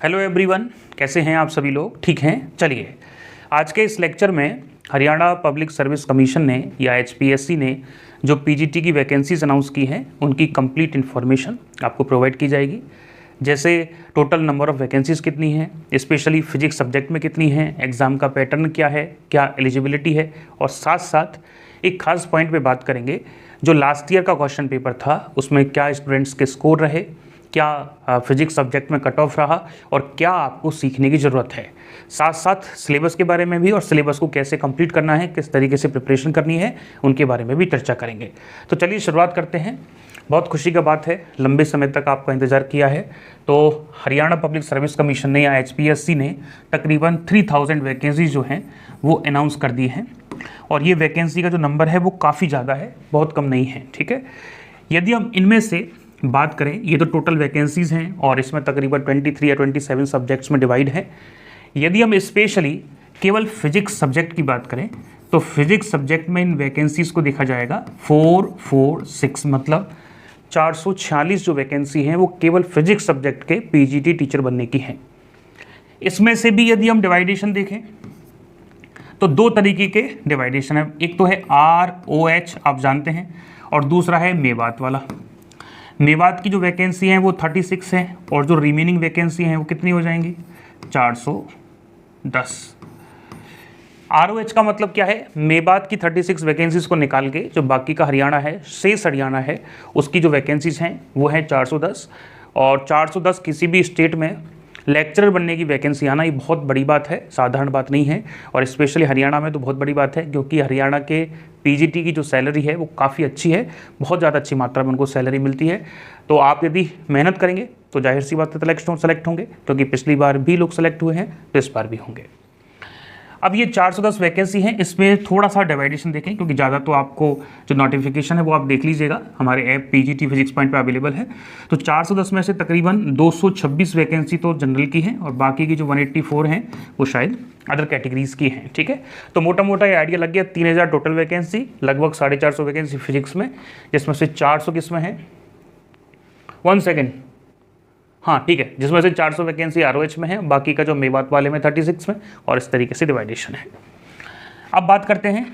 Hello everyone, कैसे हैं आप सभी लोग? ठीक हैं। चलिए, आज के इस लेक्चर में हरियाणा पब्लिक सर्विस कमीशन ने या एचपीएससी ने जो पीजीटी की वैकेंसीज अनाउंस की हैं उनकी कंप्लीट इन्फॉर्मेशन आपको प्रोवाइड की जाएगी। जैसे टोटल नंबर ऑफ़ वैकेंसीज कितनी हैं, स्पेशली फिजिक्स सब्जेक्ट में कितनी हैं, एग्ज़ाम का पैटर्न क्या है, क्या एलिजिबिलिटी है, और साथ साथ एक खास पॉइंट पे बात करेंगे जो लास्ट ईयर का क्वेश्चन पेपर था उसमें क्या स्टूडेंट्स के स्कोर रहे, क्या फिजिक्स सब्जेक्ट में कट ऑफ रहा और क्या आपको सीखने की ज़रूरत है। साथ साथ सिलेबस के बारे में भी और सिलेबस को कैसे कंप्लीट करना है, किस तरीके से प्रिपरेशन करनी है, उनके बारे में भी चर्चा करेंगे। तो चलिए शुरुआत करते हैं। बहुत खुशी का बात है, लंबे समय तक आपका इंतज़ार किया है। तो हरियाणा पब्लिक सर्विस कमीशन ने या एचपीएससी ने तकरीबन 3000 वैकेंसी जो हैं वो अनाउंस कर दी हैं, और ये वैकेंसी का जो नंबर है वो काफ़ी ज़्यादा है, बहुत कम नहीं है। ठीक है, यदि हम इनमें से बात करें, ये तो टोटल वैकेंसीज़ हैं और इसमें तकरीबन 23 या 27 सब्जेक्ट्स में डिवाइड है। यदि हम स्पेशली केवल फिजिक्स सब्जेक्ट की बात करें तो फिजिक्स सब्जेक्ट में इन वैकेंसीज़ को देखा जाएगा 446, मतलब 446 जो वैकेंसी हैं वो केवल फिजिक्स सब्जेक्ट के पीजीटी टीचर बनने की हैं। इसमें से भी यदि हम डिवाइडेशन देखें तो दो तरीके के डिवाइडेशन है। एक तो है ROH, आप जानते हैं, और दूसरा है मेवात वाला। मेवात की जो वैकेंसी हैं वो 36 है और जो रिमेनिंग वैकेंसी हैं वो कितनी हो जाएंगी, 410। ROH का मतलब क्या है, मेवात की 36 वैकेंसीज़ को निकाल के जो बाकी का हरियाणा है, शेष हरियाणा है, उसकी जो वैकेंसीज़ हैं वो है 410। और 410 किसी भी स्टेट में लेक्चरर बनने की वैकेंसी आना ये बहुत बड़ी बात है, साधारण बात नहीं है। और स्पेशली हरियाणा में तो बहुत बड़ी बात है, क्योंकि हरियाणा के पीजीटी की जो सैलरी है वो काफ़ी अच्छी है, बहुत ज़्यादा अच्छी मात्रा में उनको सैलरी मिलती है। तो आप यदि मेहनत करेंगे तो जाहिर सी बात है सेलेक्ट होंगे, क्योंकि पिछली बार भी लोग सेलेक्ट हुए हैं तो इस बार भी होंगे। अब ये 410 वैकेंसी हैं, इसमें थोड़ा सा डिवाइडेशन देखें, क्योंकि ज़्यादा तो आपको जो नोटिफिकेशन है वो आप देख लीजिएगा, हमारे ऐप पीजीटी फिजिक्स पॉइंट पे अवेलेबल है। तो 410 में से तकरीबन 226 वैकेंसी तो जनरल की हैं और बाकी की जो 184 हैं वो शायद अदर कैटेगरीज़ की हैं। ठीक है, तो मोटा मोटा ये आइडिया लग गया। 3000 टोटल वैकेंसी, लगभग 450 वैकेंसी फिजिक्स में, जिसमें से 400 किस में है, 1 सेकेंड, हाँ ठीक है, जिसमें से 400 वैकेंसी ROH में है, बाकी का जो मेवात वाले में 36 में, और इस तरीके से डिवाइडेशन है। अब बात करते हैं,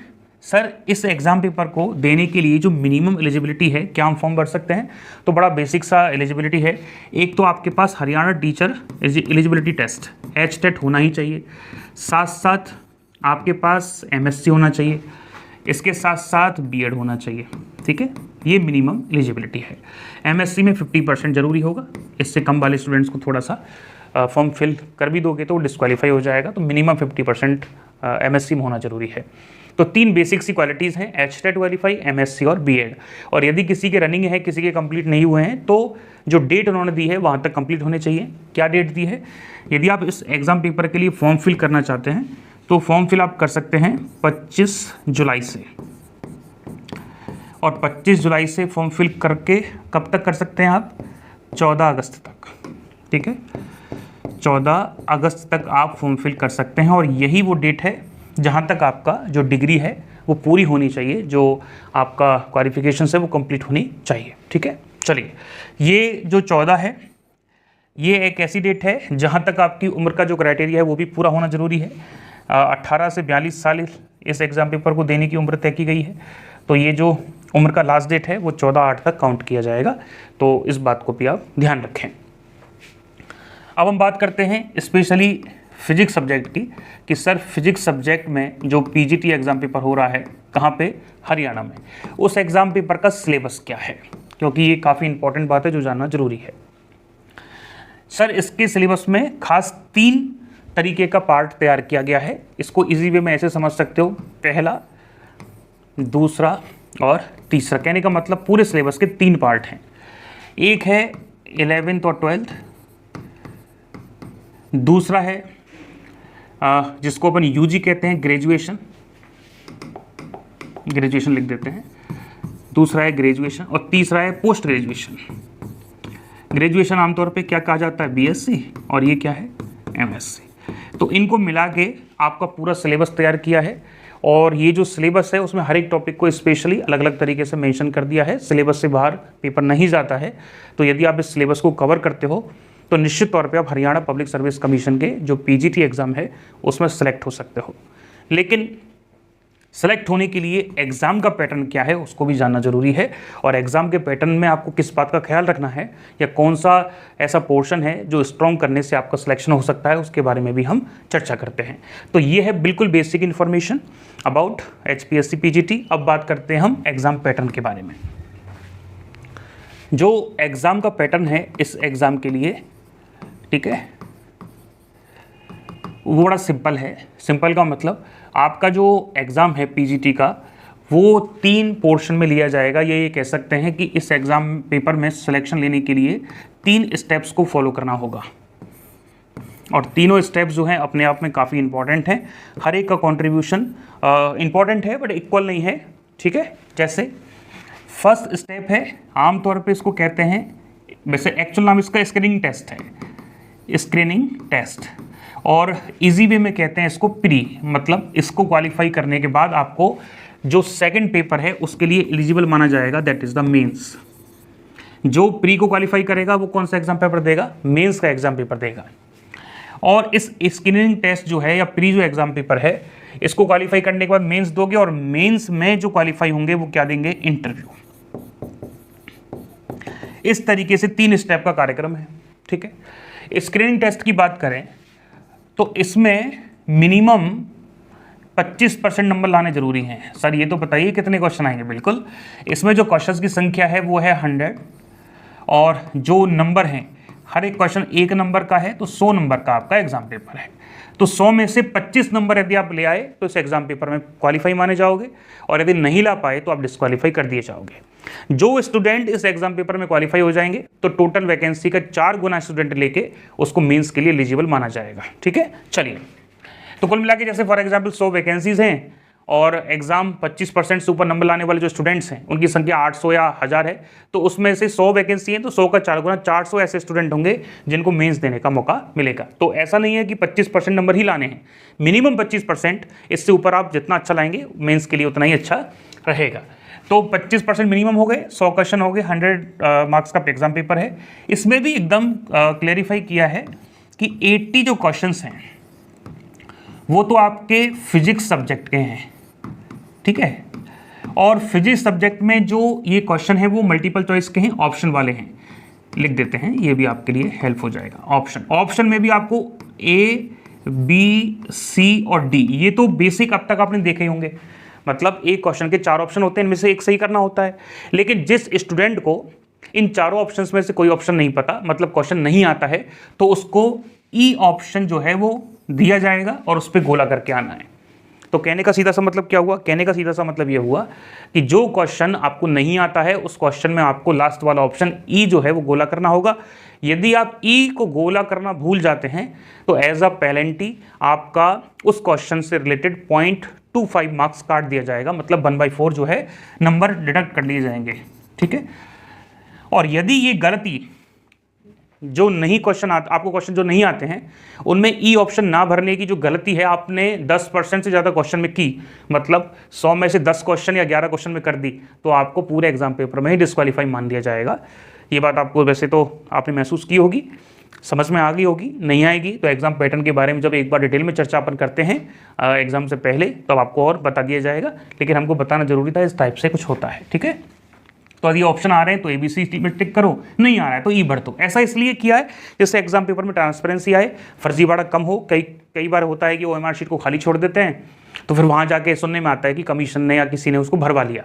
सर इस एग्ज़ाम पेपर को देने के लिए जो मिनिमम एलिजिबिलिटी है, क्या हम फॉर्म भर सकते हैं? तो बड़ा बेसिक सा एलिजिबिलिटी है। एक तो आपके पास Haryana teacher eligibility test HTET होना ही चाहिए, साथ साथ आपके पास MSc होना चाहिए, इसके साथ साथ BEd होना चाहिए। ठीक है, ये मिनिमम एलिजिबिलिटी है। MSc में 50% ज़रूरी होगा, इससे कम वाले स्टूडेंट्स को थोड़ा सा फॉर्म फिल कर भी दोगे तो डिस्क्वालीफाई हो जाएगा, तो मिनिमम 50% MSc में होना ज़रूरी है। तो 3 बेसिक सी क्वालिटीज़ हैं, HTET क्वालिफाई, MSc और BEd। और यदि किसी के रनिंग है, किसी के कंप्लीट नहीं हुए हैं, तो जो डेट उन्होंने दी है वहाँ तक कंप्लीट होने चाहिए। क्या डेट दी है? यदि आप इस एग्ज़ाम पेपर के लिए फॉर्म फिल करना चाहते हैं तो फॉर्म फिल आप कर सकते हैं 25 जुलाई से, और 25 जुलाई से फॉर्म फिल करके कब तक कर सकते हैं आप, 14 अगस्त तक। ठीक है, 14 अगस्त तक आप फॉर्म फिल कर सकते हैं, और यही वो डेट है जहां तक आपका जो डिग्री है वो पूरी होनी चाहिए, जो आपका क्वालिफिकेशन है वो कंप्लीट होनी चाहिए। ठीक है, चलिए, ये जो 14 है ये एक ऐसी डेट है जहां तक आपकी उम्र का जो क्राइटेरिया है वो भी पूरा होना ज़रूरी है। 18 से 42 साल इस एग्ज़ाम पेपर को देने की उम्र तय की गई है, तो ये जो उम्र का लास्ट डेट है वो 14/8 तक काउंट किया जाएगा, तो इस बात को भी आप ध्यान रखें। अब हम बात करते हैं स्पेशली फिजिक्स सब्जेक्ट की, कि सर फिजिक्स सब्जेक्ट में जो पीजीटी एग्ज़ाम पेपर हो रहा है कहाँ पे, हरियाणा में, उस एग्ज़ाम पेपर का सिलेबस क्या है, क्योंकि ये काफ़ी इंपॉर्टेंट बात है जो जानना ज़रूरी है। सर इसके सिलेबस में खास 3 तरीके का पार्ट तैयार किया गया है। इसको इजी वे में ऐसे समझ सकते हो, पहला, दूसरा और तीसरा। कहने का मतलब पूरे सिलेबस के 3 पार्ट हैं। एक है 11th और 12th, दूसरा है जिसको अपन यूजी कहते हैं, ग्रेजुएशन लिख देते हैं, दूसरा है ग्रेजुएशन, और तीसरा है पोस्ट ग्रेजुएशन। ग्रेजुएशन आमतौर पे क्या कहा जाता है, BSc, और ये क्या है, MSc। तो इनको मिला के आपका पूरा सिलेबस तैयार किया है, और ये जो सिलेबस है उसमें हर एक टॉपिक को स्पेशली अलग अलग तरीके से मेंशन कर दिया है। सिलेबस से बाहर पेपर नहीं जाता है, तो यदि आप इस सिलेबस को कवर करते हो तो निश्चित तौर पे आप हरियाणा पब्लिक सर्विस कमीशन के जो पीजीटी एग्ज़ाम है उसमें सेलेक्ट हो सकते हो। लेकिन सेलेक्ट होने के लिए एग्ज़ाम का पैटर्न क्या है उसको भी जानना जरूरी है, और एग्ज़ाम के पैटर्न में आपको किस बात का ख्याल रखना है या कौन सा ऐसा पोर्शन है जो स्ट्रॉन्ग करने से आपका सिलेक्शन हो सकता है, उसके बारे में भी हम चर्चा करते हैं। तो ये है बिल्कुल basic information about HPSC PGT. अब बात करते हैं हम एग्ज़ाम पैटर्न के बारे में। जो एग्ज़ाम का पैटर्न है इस एग्ज़ाम के लिए, ठीक है, वो बड़ा सिंपल है। सिंपल का मतलब आपका जो एग्ज़ाम है पीजीटी का वो 3 पोर्शन में लिया जाएगा। ये कह सकते हैं कि इस एग्ज़ाम पेपर में सिलेक्शन लेने के लिए 3 स्टेप्स को फॉलो करना होगा, और तीनों स्टेप्स जो हैं अपने आप में काफ़ी इंपॉर्टेंट हैं। हर एक का कंट्रीब्यूशन इंपॉर्टेंट है बट इक्वल नहीं है, ठीक है। जैसे फर्स्ट स्टेप है, आमतौर पे इसको कहते हैं, वैसे एक्चुअल नाम इसका स्क्रीनिंग टेस्ट है, स्क्रीनिंग टेस्ट, और इजी वे में कहते हैं इसको प्री। मतलब इसको क्वालिफाई करने के बाद आपको जो सेकंड पेपर है उसके लिए एलिजिबल माना जाएगा, दैट इज द मेंस। जो प्री को क्वालिफाई करेगा वो कौन सा एग्जाम पेपर देगा? मेंस का एग्जाम पेपर देगा। और इस स्क्रीनिंग टेस्ट जो है या प्री जो एग्जाम पेपर है इसको क्वालिफाई करने के बाद मेंस दोगे, और मेंस में जो क्वालिफाई होंगे वो क्या देंगे? इंटरव्यू। इस तरीके से 3 स्टेप का कार्यक्रम है, ठीक है। स्क्रीनिंग टेस्ट की बात करें तो इसमें मिनिमम 25% नंबर लाने जरूरी हैं। सर ये तो बताइए कितने क्वेश्चन आएंगे? बिल्कुल, इसमें जो क्वेश्चंस की संख्या है वो है 100, और जो नंबर हैं हर एक क्वेश्चन 1 नंबर का है, तो 100 नंबर का आपका एग्जाम पेपर है। तो 100 में से 25 नंबर यदि आप ले आए तो इस एग्जाम पेपर में क्वालिफाई माने जाओगे, और यदि नहीं ला पाए तो आप डिस्क्वालीफाई कर दिए जाओगे। जो स्टूडेंट इस एग्जाम पेपर में क्वालिफाई हो जाएंगे तो टोटल वैकेंसी का 4 गुना स्टूडेंट लेके उसको मेंस के लिए एलिजिबल माना जाएगा, ठीक है। चलिए, तो कुल मिला के जैसे फॉर एग्जाम्पल 100 वैकेंसीज हैं और एग्जाम 25% से ऊपर नंबर लाने वाले जो स्टूडेंट्स हैं उनकी संख्या 800 या 1000 है, तो उसमें से 100 वैकेंसी है तो 100 का 4 गुना 400 ऐसे स्टूडेंट होंगे जिनको मेंस देने का मौका मिलेगा। तो ऐसा नहीं है कि 25% नंबर ही लाने हैं, मिनिमम 25%, इससे ऊपर आप जितना अच्छा लाएंगे मेंस के लिए उतना ही अच्छा रहेगा। तो 25% मिनिमम हो गए, 100 क्वेश्चन हो गए, 100 मार्क्स का एग्जाम पेपर है। इसमें भी एकदम क्लेरिफाई किया है कि 80 जो क्वेश्चंस हैं वो तो आपके फिजिक्स सब्जेक्ट के हैं, ठीक है। और फिजिक्स सब्जेक्ट में जो ये क्वेश्चन है वो मल्टीपल चॉइस के हैं, ऑप्शन वाले हैं। लिख देते हैं, ये भी आपके लिए हेल्प हो जाएगा। ऑप्शन में भी आपको A, B, C और D, ये तो बेसिक अब तक आपने देखे ही होंगे। मतलब एक क्वेश्चन के 4 ऑप्शन होते हैं, इनमें से एक सही करना होता है। लेकिन जिस स्टूडेंट को इन चारों ऑप्शंस में से कोई ऑप्शन नहीं पता, मतलब क्वेश्चन नहीं आता है, तो उसको E ऑप्शन जो है वो दिया जाएगा और उस पर गोला करके आना है। तो कहने का सीधा सा मतलब क्या हुआ? कहने का सीधा सा मतलब ये हुआ कि जो क्वेश्चन आपको नहीं आता है उस क्वेश्चन में आपको लास्ट वाला ऑप्शन ई जो है वो गोला करना होगा। यदि आप ई को गोला करना भूल जाते हैं तो एज अ पेनल्टी आपका उस क्वेश्चन से रिलेटेड 0.25 मार्क्स काट दिया जाएगा, मतलब 1/4 जो है नंबर डिडक्ट कर लिए जाएंगे, ठीक है। और यदि ये गलती जो नहीं क्वेश्चन आपको क्वेश्चन जो नहीं आते हैं उनमें ई ऑप्शन ना भरने की जो गलती है आपने 10% से ज़्यादा क्वेश्चन में की, मतलब 100 में से 10 क्वेश्चन या 11 क्वेश्चन में कर दी, तो आपको पूरे एग्जाम पेपर में ही डिस्क्वालीफाई मान दिया जाएगा। ये बात आपको वैसे तो आपने महसूस की होगी, समझ में आ गई होगी। नहीं आएगी तो एग्जाम पैटर्न के बारे में जब एक बार डिटेल में चर्चा अपन करते हैं एग्जाम से पहले, तब आपको और बता दिया जाएगा। लेकिन हमको बताना जरूरी था, इस टाइप से कुछ होता है, ठीक है। तो यदि ऑप्शन आ रहे हैं तो ABC में टिक करो, नहीं आ रहा है तो ई भर दो। ऐसा इसलिए किया है जिससे एग्जाम पेपर में ट्रांसपेरेंसी आए, फर्जीवाड़ा कम हो। कई बार होता है कि OMR शीट को खाली छोड़ देते हैं तो फिर वहाँ जाके सुनने में आता है कि कमीशन ने या किसी ने उसको भरवा लिया।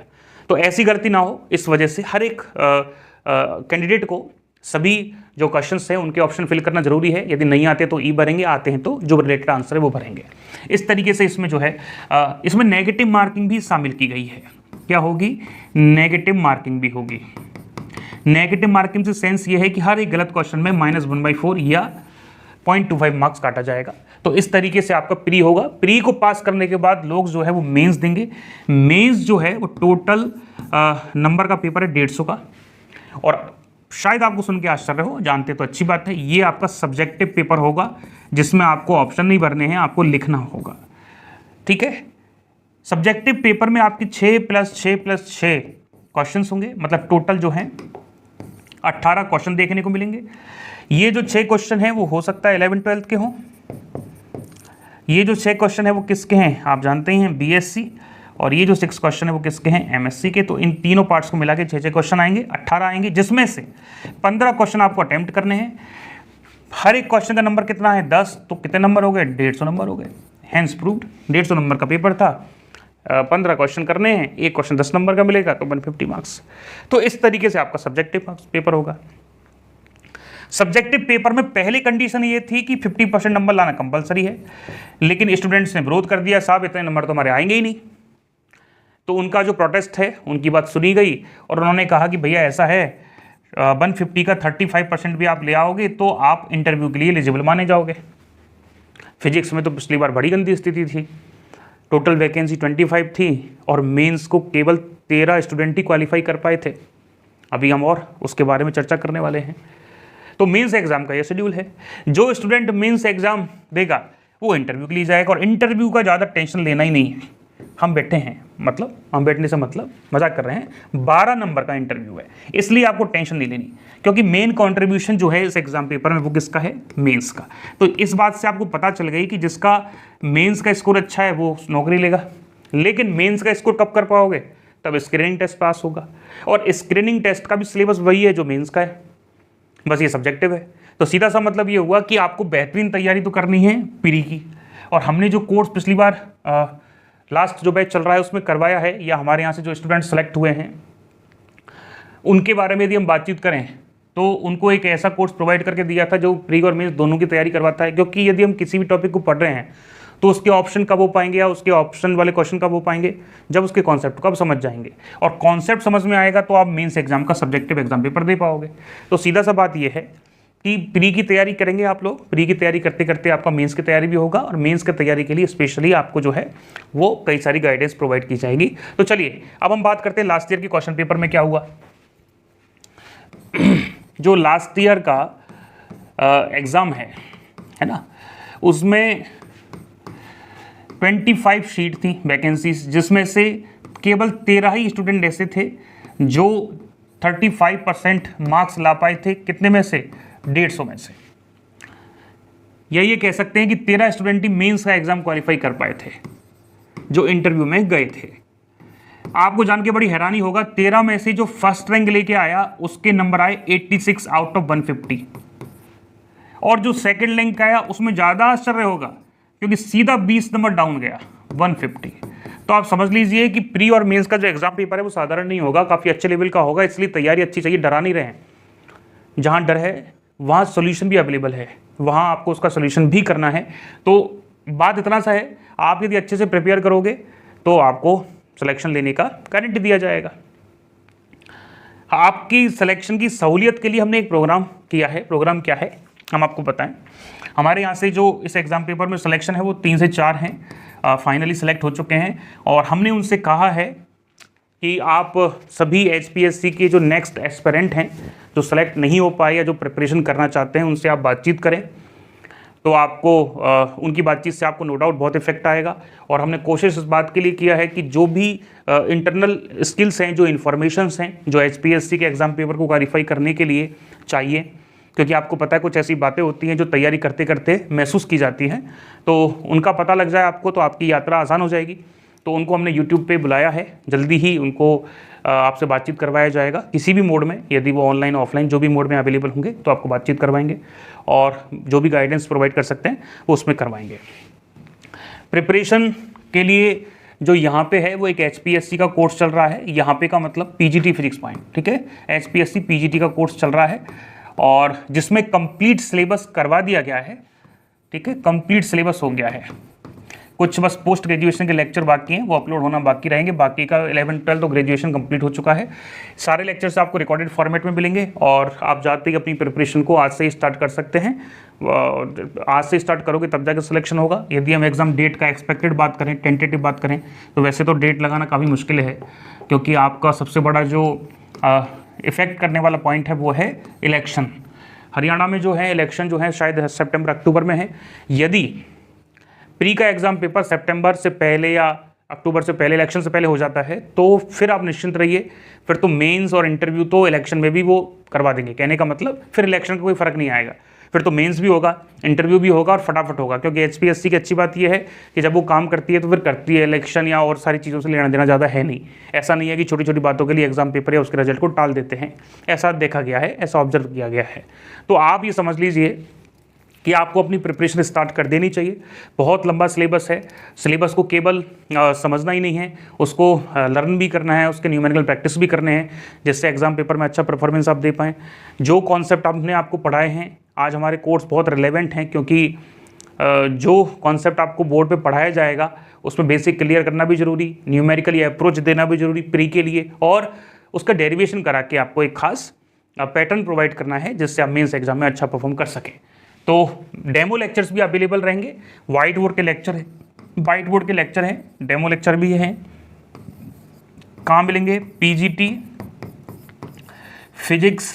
तो ऐसी गलती ना हो, इस वजह से हर एक कैंडिडेट को सभी जो क्वेश्चंस हैं उनके ऑप्शन फिल करना जरूरी है। यदि नहीं आते तो ई भरेंगे, आते हैं तो जो रिलेटेड आंसर है वो भरेंगे। इस तरीके से इसमें जो है इसमें नेगेटिव मार्किंग भी शामिल की गई है। क्या होगी? नेगेटिव मार्किंग भी होगी। नेगेटिव मार्किंग से सेंस ये है कि हर एक गलत क्वेश्चन में -1/4 या 0.25 मार्क्स काटा जाएगा। तो इस तरीके से आपका प्री होगा। प्री को पास करने के बाद लोग जो है वो मेंस देंगे। मेंस जो है वो टोटल नंबर का पेपर है 150 का। और शायद आपको सुन के आश्चर्य हो, जानते तो अच्छी बात है, ये आपका सब्जेक्टिव पेपर होगा जिसमें आपको ऑप्शन नहीं भरने हैं, आपको लिखना होगा, ठीक है। सब्जेक्टिव पेपर में आपकी 6 + 6 + 6 क्वेश्चंस होंगे, मतलब टोटल जो है 18 क्वेश्चन देखने को मिलेंगे। ये जो 6 क्वेश्चन हैं वो हो सकता है 11 12 के हों। ये जो 6 क्वेश्चन है वो किसके हैं आप जानते ही हैं, बीएससी। और ये जो 6 क्वेश्चन है वो किसके हैं, एमएससी के। तो इन तीनों पार्ट्स को मिला के 6 क्वेश्चन आएंगे, 18 आएंगे, जिसमें से 15 क्वेश्चन आपको अटेम्प्ट करने हैं। हर एक क्वेश्चन का नंबर कितना है, 10, तो कितने नंबर हो गए, 150 नंबर हो गए। Hence proved. 150 नंबर का पेपर था, 15 क्वेश्चन करने हैं, एक क्वेश्चन 10 नंबर का मिलेगा तो 150 मार्क्स। तो इस तरीके से आपका सब्जेक्टिव पेपर होगा। सब्जेक्टिव पेपर में पहली कंडीशन ये थी कि 50% नंबर लाना कंपलसरी है, लेकिन स्टूडेंट्स ने विरोध कर दिया, साहब इतने नंबर तो हमारे आएंगे ही नहीं। तो उनका जो प्रोटेस्ट है उनकी बात सुनी गई और उन्होंने कहा कि भैया ऐसा है 150 का 35% भी आप ले आओगे तो आप इंटरव्यू के लिए एलिजिबल माने जाओगे। फिजिक्स में तो पिछली बार बड़ी गंदी स्थिति थी, टोटल वैकेंसी 25 थी और मेंस को केवल 13 स्टूडेंट ही क्वालिफाई कर पाए थे। अभी हम और उसके बारे में चर्चा करने वाले हैं। तो मेंस एग्जाम का ये शेड्यूल है। जो स्टूडेंट मेंस एग्जाम देगा वो इंटरव्यू के लिए जाएगा और इंटरव्यू का ज़्यादा टेंशन लेना ही नहीं है। हम बैठे हैं, मतलब हम बैठने से मतलब मजाक कर रहे हैं, 12 नंबर का इंटरव्यू है, इसलिए आपको टेंशन नहीं लेनी, क्योंकि मेन कंट्रीब्यूशन जो है इस एग्जाम पेपर में वो किसका है, मेंस का। तो इस बात से आपको पता चल गई कि जिसका मेंस का स्कोर अच्छा है वो नौकरी लेगा। लेकिन मेंस का स्कोर कब कर पाओगे, तब स्क्रीनिंग टेस्ट पास होगा, और स्क्रीनिंग टेस्ट का भी सिलेबस वही है जो मेंस का है, बस ये सब्जेक्टिव है। तो सीधा सा मतलब ये हुआ कि आपको बेहतरीन तैयारी तो करनी है प्री की। और हमने जो कोर्स पिछली बार लास्ट जो बैच चल रहा है उसमें करवाया है, या हमारे यहाँ से जो स्टूडेंट सेलेक्ट हुए हैं उनके बारे में यदि हम बातचीत करें तो उनको एक ऐसा कोर्स प्रोवाइड करके दिया था जो प्री और मेंस दोनों की तैयारी करवाता है। क्योंकि यदि हम किसी भी टॉपिक को पढ़ रहे हैं तो उसके ऑप्शन कब हो पाएंगे या उसके ऑप्शन वाले क्वेश्चन कब हो पाएंगे, जब उसके कॉन्सेप्ट को आप समझ जाएंगे, और कॉन्सेप्ट समझ में आएगा तो आप मेंस एग्जाम का सब्जेक्टिव एग्जाम पेपर दे पाओगे। तो सीधा सा बात यह है कि प्री की तैयारी करेंगे आप लोग, प्री की तैयारी करते करते आपका मेंस की तैयारी भी होगा, और मेंस की तैयारी के लिए स्पेशली आपको जो है वो कई सारी गाइडेंस प्रोवाइड की जाएगी। तो चलिए अब हम बात करते हैं लास्ट ईयर के क्वेश्चन पेपर में क्या हुआ। जो लास्ट ईयर का एग्ज़ाम है ना, उसमें 25 शीट थी वैकेंसीज, जिसमें से केवल 13 ही स्टूडेंट ऐसे थे जो 35% मार्क्स ला पाए थे। कितने में से, 150 में से। या ये कह सकते हैं कि 13 स्टूडेंट ही मेंस का एग्जाम क्वालिफाई कर पाए थे जो इंटरव्यू में गए थे। आपको जान के बड़ी हैरानी होगा, 13 में से जो फर्स्ट रैंक लेके आया उसके नंबर आए 86 आउट ऑफ 150, और जो सेकंड रैंक आया उसमें ज़्यादा आश्चर्य होगा क्योंकि सीधा 20 नंबर डाउन गया, 150। तो आप समझ लीजिए कि प्री और मेंस का जो एग्जाम पेपर है वो साधारण नहीं होगा, काफ़ी अच्छे लेवल का होगा। इसलिए तैयारी अच्छी चाहिए, डरा नहीं रहे। जहाँ डर है वहाँ सोल्यूशन भी अवेलेबल है, वहाँ आपको उसका सोल्यूशन भी करना है। तो बात इतना सा है, आप यदि अच्छे से प्रिपेयर करोगे तो आपको सिलेक्शन लेने का गारंटी दिया जाएगा। आपकी सिलेक्शन की सहूलियत के लिए हमने एक प्रोग्राम किया है। प्रोग्राम क्या है हम आपको बताएं। हमारे यहाँ से जो इस एग्ज़ाम पेपर में सिलेक्शन है वो 3 से 4 हैं, फाइनली सेलेक्ट हो चुके हैं, और हमने उनसे कहा है कि आप सभी एचपीएससी के जो नेक्स्ट एस्पिरेंट हैं जो सेलेक्ट नहीं हो पाए या जो प्रिपरेशन करना चाहते हैं उनसे आप बातचीत करें। तो आपको उनकी बातचीत से आपको नो डाउट बहुत इफेक्ट आएगा। और हमने कोशिश इस बात के लिए किया है कि जो भी इंटरनल स्किल्स हैं, जो इन्फॉर्मेशंस हैं जो एचपीएससी के एग्ज़ाम पेपर को क्वालिफाई करने के लिए चाहिए, क्योंकि आपको पता है कुछ ऐसी बातें होती हैं जो तैयारी करते करते महसूस की जाती हैं, तो उनका पता लग जाए आपको तो आपकी यात्रा आसान हो जाएगी। तो उनको हमने यूट्यूब पे बुलाया है, जल्दी ही उनको आपसे बातचीत करवाया जाएगा किसी भी मोड में, यदि वो ऑनलाइन ऑफलाइन जो भी मोड में अवेलेबल होंगे तो आपको बातचीत करवाएंगे, और जो भी गाइडेंस प्रोवाइड कर सकते हैं वो उसमें करवाएंगे। प्रिपरेशन के लिए जो यहाँ पे है वो एक एचपीएससी का कोर्स चल रहा है। यहाँ पे का मतलब पीजीटी फिजिक्स पॉइंट, ठीक है, एचपीएससी पीजीटी का कोर्स चल रहा है, और जिसमें कंप्लीट सिलेबस करवा दिया गया है, ठीक है, कंप्लीट सिलेबस हो गया है। कुछ बस पोस्ट ग्रेजुएशन के लेक्चर बाकी हैं, वो अपलोड होना बाकी रहेंगे। बाकी का 11 12 तो ग्रेजुएशन कंप्लीट हो चुका है। सारे लेक्चर्स आपको रिकॉर्डेड फॉर्मेट में मिलेंगे, और आप जाते ही अपनी प्रिपरेशन को आज से ही स्टार्ट कर सकते हैं। आज से स्टार्ट करोगे तब जाकर सिलेक्शन होगा। यदि हम एग्जाम डेट का एक्सपेक्टेड बात करें, टेंटेटिव बात करें, तो वैसे तो डेट लगाना काफ़ी मुश्किल है, क्योंकि आपका सबसे बड़ा जो इफेक्ट करने वाला पॉइंट है वो है इलेक्शन। हरियाणा में जो है इलेक्शन जो है शायद सितंबर अक्टूबर में है। यदि प्री का एग्ज़ाम पेपर सितंबर से पहले या अक्टूबर से पहले, इलेक्शन से पहले हो जाता है, तो फिर आप निश्चिंत रहिए, फिर तो मेंस और इंटरव्यू तो इलेक्शन में भी वो करवा देंगे। कहने का मतलब फिर इलेक्शन का कोई फ़र्क नहीं आएगा, फिर तो मेंस भी होगा, इंटरव्यू भी होगा और फटाफट होगा। क्योंकि एचपीएससी की अच्छी बात यह है कि जब वो काम करती है तो फिर करती है, इलेक्शन या और सारी चीज़ों से लेना देना ज़्यादा है नहीं। ऐसा नहीं है कि छोटी छोटी बातों के लिए एग्जाम पेपर या उसके रिजल्ट को टाल देते हैं, ऐसा देखा गया है, ऐसा ऑब्जर्व किया गया है। तो आप ये समझ लीजिए कि आपको अपनी प्रिपरेशन स्टार्ट कर देनी चाहिए। बहुत लंबा सिलेबस है, सिलेबस को केवल समझना ही नहीं है, उसको लर्न भी करना है, उसके न्यूमेरिकल प्रैक्टिस भी करने हैं, जिससे एग्जाम पेपर में अच्छा परफॉर्मेंस आप दे पाएँ। जो कॉन्सेप्ट आपने आपको पढ़ाए हैं आज हमारे कोर्स बहुत रिलेवेंट हैं, क्योंकि जो कॉन्सेप्ट आपको बोर्ड पे पढ़ाया जाएगा उसमें बेसिक क्लियर करना भी जरूरी, न्यूमेरिकली अप्रोच देना भी जरूरी प्री के लिए, और उसका डेरिवेशन करा के आपको एक खास पैटर्न प्रोवाइड करना है जिससे आप मेंस एग्जाम में अच्छा परफॉर्म कर सकें। तो डेमो लेक्चर्स भी अवेलेबल रहेंगे, वाइट बोर्ड के लेक्चर है, वाइट बोर्ड के लेक्चर हैं, डेमो लेक्चर भी हैं। कहाँ मिलेंगे? पीजीटी फिजिक्स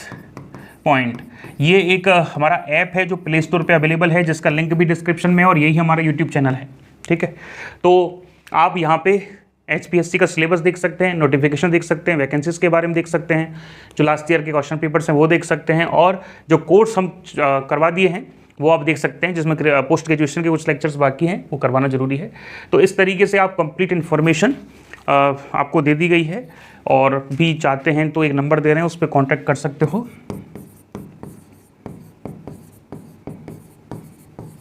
पॉइंट, ये एक हमारा ऐप है जो प्ले स्टोर पे अवेलेबल है, जिसका लिंक भी डिस्क्रिप्शन में है, और यही हमारा यूट्यूब चैनल है। ठीक है, तो आप यहाँ पे एचपीएससी का सिलेबस देख सकते हैं, नोटिफिकेशन देख सकते हैं, वैकेंसीज के बारे में देख सकते हैं, जो लास्ट ईयर के क्वेश्चन पेपर्स हैं वो देख सकते हैं, और जो कोर्स हम करवा दिए हैं वो आप देख सकते हैं, जिसमें पोस्ट ग्रेजुएशन के कुछ लेक्चर्स बाकी हैं वो करवाना जरूरी है। तो इस तरीके से आप कंप्लीट इन्फॉर्मेशन आपको दे दी गई है, और भी चाहते हैं तो एक नंबर दे रहे हैं, उस पर कॉन्टैक्ट कर सकते हो।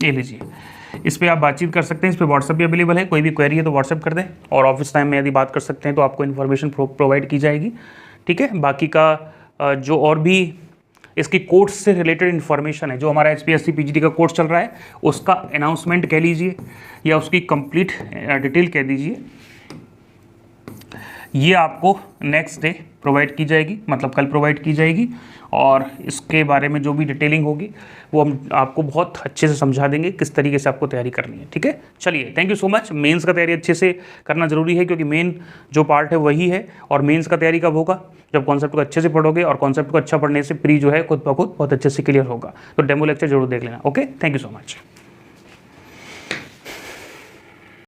ये लीजिए, इस पर आप बातचीत कर सकते हैं, इस पर व्हाट्सएप भी अवेलेबल है, कोई भी क्वेरी है तो व्हाट्सएप कर दें, और ऑफिस टाइम में यदि बात कर सकते हैं तो आपको इन्फॉर्मेशन प्रोवाइड की जाएगी। ठीक है, बाकी का जो और भी इसकी कोर्स से रिलेटेड इन्फॉर्मेशन है, जो हमारा एचपीएससी पीजीटी का कोर्स चल रहा है उसका अनाउंसमेंट कह लीजिए या उसकी कंप्लीट डिटेल कह दीजिए, ये आपको नेक्स्ट डे प्रोवाइड की जाएगी, मतलब कल प्रोवाइड की जाएगी, और इसके बारे में जो भी डिटेलिंग होगी वो हम आपको बहुत अच्छे से समझा देंगे किस तरीके से आपको तैयारी करनी है। ठीक है, चलिए, thank you so much. Mains का तैयारी अच्छे से करना जरूरी है, क्योंकि मेन जो पार्ट है वही है, और मेंस का तैयारी कब होगा? जब कॉन्सेप्ट को अच्छे से पढ़ोगे, और कॉन्सेप्ट को अच्छा पढ़ने से प्री जो है खुद ब खुद बहुत अच्छे से क्लियर होगा। तो डेमो लेक्चर जरूर देख लेना। Okay, thank you so much.